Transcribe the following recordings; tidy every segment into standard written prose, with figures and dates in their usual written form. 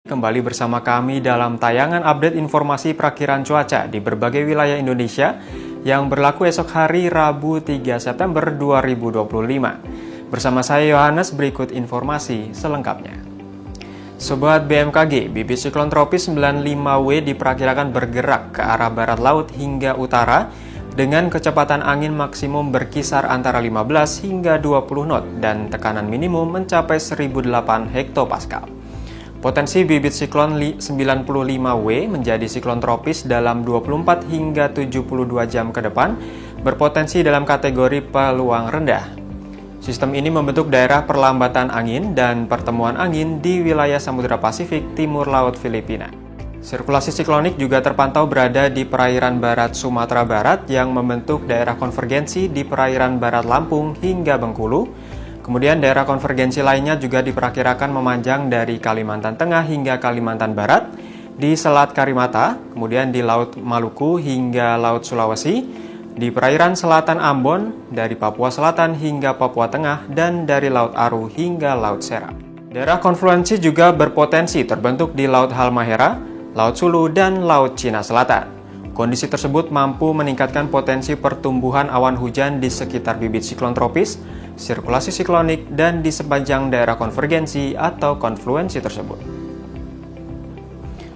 Kembali bersama kami dalam tayangan update informasi perakiran cuaca di berbagai wilayah Indonesia yang berlaku esok hari Rabu 3 September 2025. Bersama saya Yohanes, berikut informasi selengkapnya. Sobat BMKG, bibit siklon tropis 95W diperkirakan bergerak ke arah barat laut hingga utara dengan kecepatan angin maksimum berkisar antara 15 hingga 20 knot dan tekanan minimum mencapai 1008 hektopascal. Potensi bibit siklon 95W menjadi siklon tropis dalam 24 hingga 72 jam ke depan berpotensi dalam kategori peluang rendah. Sistem ini membentuk daerah perlambatan angin dan pertemuan angin di wilayah Samudra Pasifik Timur Laut Filipina. Sirkulasi siklonik juga terpantau berada di perairan barat Sumatera Barat yang membentuk daerah konvergensi di perairan barat Lampung hingga Bengkulu. Kemudian daerah konvergensi lainnya juga diperkirakan memanjang dari Kalimantan Tengah hingga Kalimantan Barat, di Selat Karimata, kemudian di Laut Maluku hingga Laut Sulawesi, di perairan selatan Ambon, dari Papua Selatan hingga Papua Tengah, dan dari Laut Aru hingga Laut Seram. Daerah konfluensi juga berpotensi terbentuk di Laut Halmahera, Laut Sulu, dan Laut Cina Selatan. Kondisi tersebut mampu meningkatkan potensi pertumbuhan awan hujan di sekitar bibit siklon tropis, sirkulasi siklonik, dan di sepanjang daerah konvergensi atau konfluensi tersebut.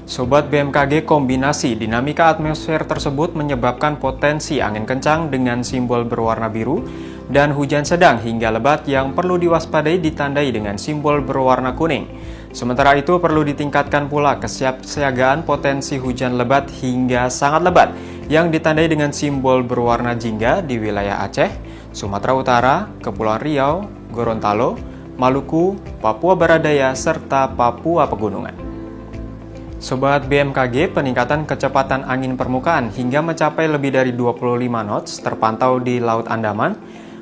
Sobat BMKG, kombinasi dinamika atmosfer tersebut menyebabkan potensi angin kencang dengan simbol berwarna biru dan hujan sedang hingga lebat yang perlu diwaspadai ditandai dengan simbol berwarna kuning. Sementara itu perlu ditingkatkan pula kesiapsiagaan potensi hujan lebat hingga sangat lebat yang ditandai dengan simbol berwarna jingga di wilayah Aceh, Sumatera Utara, Kepulauan Riau, Gorontalo, Maluku, Papua Barat Daya, serta Papua Pegunungan. Sobat BMKG, peningkatan kecepatan angin permukaan hingga mencapai lebih dari 25 knots terpantau di Laut Andaman,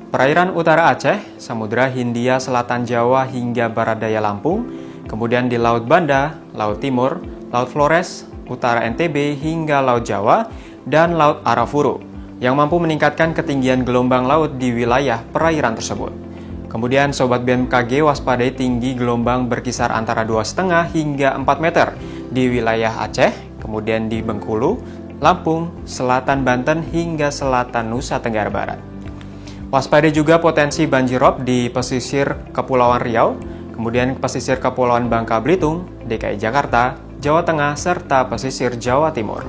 perairan utara Aceh, Samudra Hindia Selatan Jawa hingga Barat Daya Lampung, kemudian di Laut Banda, Laut Timur, Laut Flores, utara NTB hingga Laut Jawa, dan Laut Arafuru, yang mampu meningkatkan ketinggian gelombang laut di wilayah perairan tersebut. Kemudian Sobat BMKG waspadai tinggi gelombang berkisar antara 2,5 hingga 4 meter di wilayah Aceh, kemudian di Bengkulu, Lampung, Selatan Banten hingga Selatan Nusa Tenggara Barat. Waspadai juga potensi banjirop di pesisir Kepulauan Riau, kemudian pesisir Kepulauan Bangka Belitung, DKI Jakarta, Jawa Tengah, serta pesisir Jawa Timur.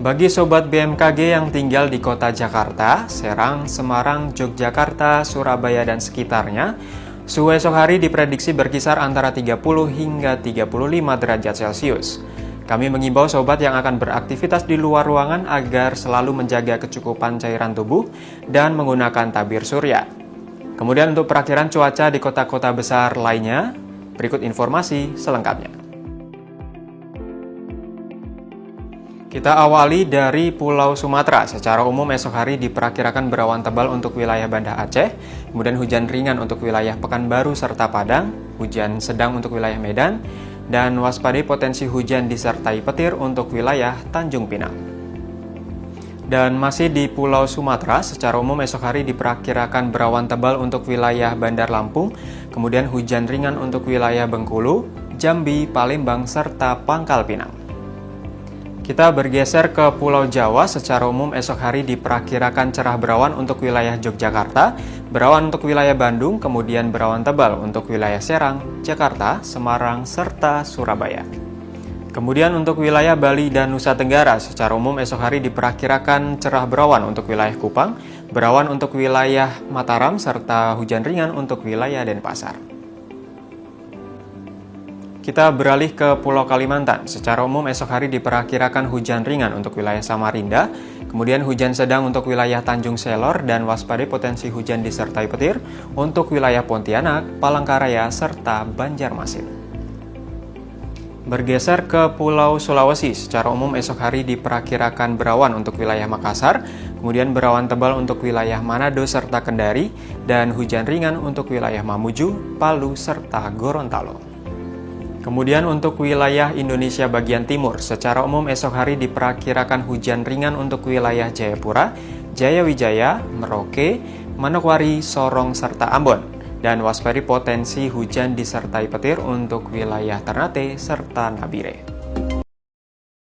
Bagi Sobat BMKG yang tinggal di kota Jakarta, Serang, Semarang, Yogyakarta, Surabaya, dan sekitarnya, suhu esok hari diprediksi berkisar antara 30 hingga 35 derajat Celcius. Kami mengimbau sobat yang akan beraktivitas di luar ruangan agar selalu menjaga kecukupan cairan tubuh dan menggunakan tabir surya. Kemudian untuk perakiran cuaca di kota-kota besar lainnya, berikut informasi selengkapnya. Kita awali dari Pulau Sumatera. Secara umum esok hari diperkirakan berawan tebal untuk wilayah Banda Aceh, kemudian hujan ringan untuk wilayah Pekanbaru serta Padang, hujan sedang untuk wilayah Medan, dan waspadai potensi hujan disertai petir untuk wilayah Tanjung Pinang. Dan masih di Pulau Sumatera, secara umum esok hari diperkirakan berawan tebal untuk wilayah Bandar Lampung, kemudian hujan ringan untuk wilayah Bengkulu, Jambi, Palembang, serta Pangkal Pinang. Kita bergeser ke Pulau Jawa. Secara umum esok hari diperkirakan cerah berawan untuk wilayah Yogyakarta, berawan untuk wilayah Bandung, kemudian berawan tebal untuk wilayah Serang, Jakarta, Semarang, serta Surabaya. Kemudian untuk wilayah Bali dan Nusa Tenggara, secara umum esok hari diperkirakan cerah berawan untuk wilayah Kupang, berawan untuk wilayah Mataram, serta hujan ringan untuk wilayah Denpasar. Kita beralih ke Pulau Kalimantan. Secara umum esok hari diperkirakan hujan ringan untuk wilayah Samarinda, kemudian hujan sedang untuk wilayah Tanjung Selor, dan waspadai potensi hujan disertai petir untuk wilayah Pontianak, Palangkaraya, serta Banjarmasin. Bergeser ke Pulau Sulawesi. Secara umum esok hari diperkirakan berawan untuk wilayah Makassar, kemudian berawan tebal untuk wilayah Manado serta Kendari, dan hujan ringan untuk wilayah Mamuju, Palu, serta Gorontalo. Kemudian untuk wilayah Indonesia bagian timur, secara umum esok hari diperkirakan hujan ringan untuk wilayah Jayapura, Jayawijaya, Merauke, Manokwari, Sorong, serta Ambon. dan waspadai potensi hujan disertai petir untuk wilayah Ternate serta Nabire.